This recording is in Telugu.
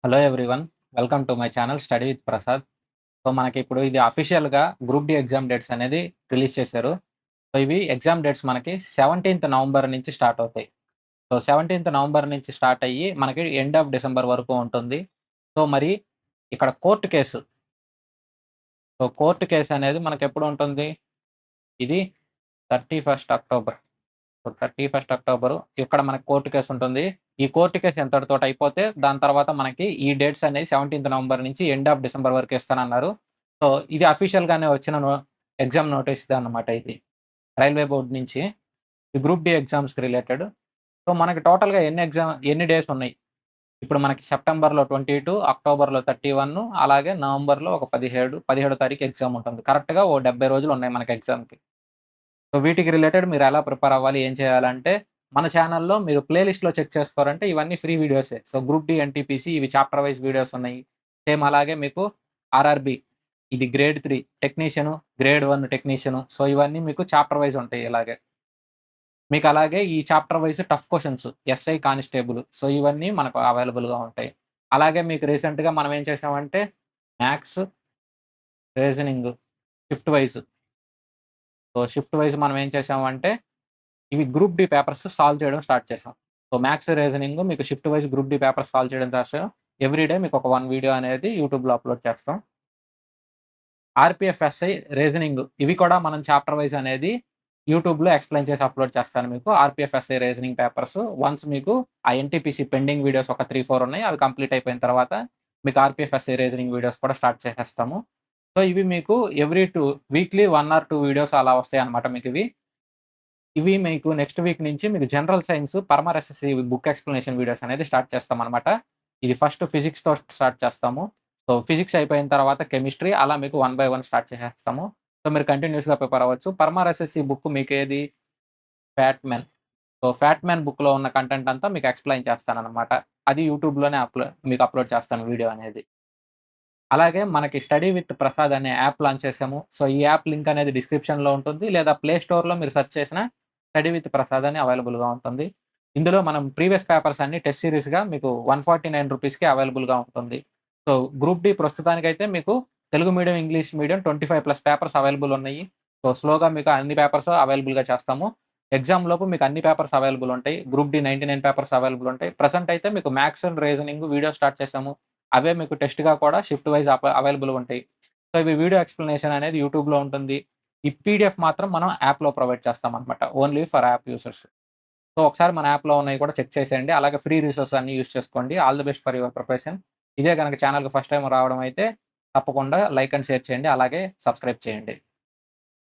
Hello everyone. Welcome to my channel study with Prasad. So, మనకి ఇప్పుడు ఇది అఫీషియల్‌గా గ్రూప్ డి ఎగ్జామ్ డేట్స్ అనేది రిలీజ్ చేశారు. సో, ఇవి ఎగ్జామ్ డేట్స్ మనకి 17థ్ నవంబర్ నుంచి స్టార్ట్ అవుతాయి. సో, 17థ్ నవంబర్ నుంచి స్టార్ట్ అయ్యి మనకి ఎండ్ ఆఫ్ డిసెంబర్ వరకు ఉంటుంది. సో, మరి ఇక్కడ కోర్ట్ కేస్ అనేది మనకెప్పుడు ఉంటుంది? ఇది 31 అక్టోబర్. సో, 31 అక్టోబరు ఇక్కడ మనకు కోర్ట్ కేస్ ఉంటుంది. ఈ కోర్ట్ కేస్ ఇంతటితోటి అయిపోతే దాని తర్వాత మనకి ఈ డేట్స్ అనేవి 17థ్ నవంబర్ నుంచి ఎండ్ ఆఫ్ డిసెంబర్ వరకు ఇస్తానన్నారు. సో, ఇది అఫీషియల్‌గానే వచ్చిన ఎగ్జామ్ నోటీస్ అన్నమాట ఇది. రైల్వే బోర్డ్ నుంచి. ఈ గ్రూప్ డి ఎగ్జామ్స్‌కి రిలేటెడ్. సో, మనకి టోటల్‌గా ఎన్ని డేస్ ఉన్నాయి? ఇప్పుడు మనకి సెప్టెంబర్‌లో 22, అక్టోబర్‌లో 31 అలాగే నవంబర్‌లో ఒక 17 తారీఖు ఎగ్జామ్ ఉంటుంది. కరెక్ట్‌గా ఓ 70 రోజులు ఉన్నాయి మనకి ఎగ్జామ్‌కి. సో, వీటికి రిలేటెడ్ మీరెలా ప్రిపేర్ అవ్వాలి? ఏం చేయాలంటే, మన ఛానెల్‌లో మీరు ప్లే లిస్ట్‌లో చెక్ చేసుకోరంటే ఇవన్నీ ఫ్రీ వీడియోసే. సో, గ్రూప్ డి, ఎన్‌టీపీసీ ఇవి చాప్టర్ వైస్ వీడియోస్ ఉన్నాయి. సేమ్ అలాగే మీకు ఆర్ఆర్‌బీ ఇది grade 3 technician, grade 1 technician. So, ఇవన్నీ మీకు చాప్టర్ వైస్ ఉంటాయి ఇలాగే. మీకు అలాగే ఈ chapter wise tough questions SI, constable. So, ఇవన్నీ మనకు అవైలబుల్‌గా ఉంటాయి. అలాగే మీకు రీసెంట్‌గా మనం ఏం చేసామంటే maths, reasoning shift wise. So, shift wise మనం ఏం చేసామంటే ఇవి గ్రూప్ డి పేపర్స్ సాల్వ్ చేయడం స్టార్ట్ చేసాం. సో, మ్యాథ్స్, రీజనింగ్ మీకు shift wise group D papers solve చేయడం చేస్తాం. ఎవ్రీ డే మీకు ఒక 1 వీడియో అనేది యూట్యూబ్‌లో అప్‌లోడ్ చేస్తాం. ఆర్‌పీఎఫ్, ఎస్ఐ, రీజనింగ్ ఇవి కూడా మనం చాప్టర్ వైస్ అనేది యూట్యూబ్‌లో ఎక్స్‌ప్లెయిన్ చేసి అప్‌లోడ్ చేస్తాను మీకు. RPF, SI, reasoning papers once మీకు ఆ ఎన్‌టీపీసీ పెండింగ్ వీడియోస్ ఒక 3, 4 ఉన్నాయి. అవి కంప్లీట్ అయిపోయిన తర్వాత మీకు ఆర్‌పీఎఫ్, ఎస్ఐ, రీజనింగ్ వీడియోస్ కూడా స్టార్ట్ చేసేస్తాము. సో, ఇవి మీకు వీక్లీ 1 ఆర్ 2 వీడియోస్ అలా వస్తాయన్నమాట మీకివి. ఇవి మీకు నెక్స్ట్ వీక్ నుంచి మీకు general science Parmar SSC book explanation videos అనేది స్టార్ట్ చేస్తామనమాట. ఇది ఫస్ట్ ఫిజిక్స్‌తో స్టార్ట్ చేస్తాము. సో, ఫిజిక్స్ అయిపోయిన తర్వాత కెమిస్ట్రీ అలా మీకు 1 బై 1 స్టార్ట్ చేసేస్తాము. సో, మీరు కంటిన్యూయస్‌గా ప్రిపేర్ అవ్వచ్చు. పరమార్ ఎస్ఎస్‌సి బుక్ మీకేది fat man. So, fat man బుక్‌లో ఉన్న కంటెంట్ అంతా మీకు ఎక్స్‌ప్లెయిన్ చేస్తాననమాట. అది యూట్యూబ్‌లోనే మీకు అప్‌లోడ్ చేస్తాను వీడియో అనేది. అలాగే మనకి స్టడీ విత్ ప్రసాద్ అనే యాప్ లాంచ్ చేసాము. సో, ఈ యాప్ లింక్ అనేది డిస్క్రిప్షన్‌లో ఉంటుంది. లేదా ప్లే స్టోర్‌లో మీరు సెర్చ్ చేసినా స్టడీ విత్ ప్రసాద్ అని అవైలబుల్‌గా ఉంటుంది. ఇందులో మనం ప్రీవియస్ పేపర్స్ అన్ని టెస్ట్ సీరీస్‌గా మీకు రూ. 149కి అవైలబుల్‌గా ఉంటుంది. సో, గ్రూప్ డి ప్రస్తుతానికైతే మీకు Telugu medium, English medium 25+ papers available ఉన్నాయి. సో, స్లోగా మీకు అన్ని పేపర్స్ అవైలబుల్‌గా చేస్తాము. ఎగ్జామ్ లోపు మీకు అన్ని పేపర్స్ అవైలబుల్ ఉంటాయి. గ్రూప్ డి 99 పేపర్స్ అవైలబుల్ ఉంటాయి. ప్రెజెంట్ అయితే మీకు maths and reasoning video start చేసాము. అవే మీకు టెస్ట్‌గా కూడా షిఫ్ట్ వైస్ అవైలబుల్‌గా ఉంటాయి. సో, ఇవి వీడియో ఎక్స్‌ప్లనేషన్ అనేది యూట్యూబ్‌లో ఉంటుంది. ఈ పీడీఎఫ్ మాత్రం మనం యాప్‌లో ప్రొవైడ్ చేస్తామనమాట. Only for app users. So, ఒకసారి మన యాప్‌లో ఉన్నయి కూడా చెక్ చేసేయండి. అలాగే ఫ్రీ రిసోర్స్ అన్నీ యూజ్ చేసుకోండి. All the best for your preparation. ఇదే గనక ఛానెల్‌కి ఫస్ట్ టైమ్ రావడం అయితే తప్పకుండా లైక్ అండ్ షేర్ చేయండి. అలాగే సబ్స్క్రైబ్ చేయండి.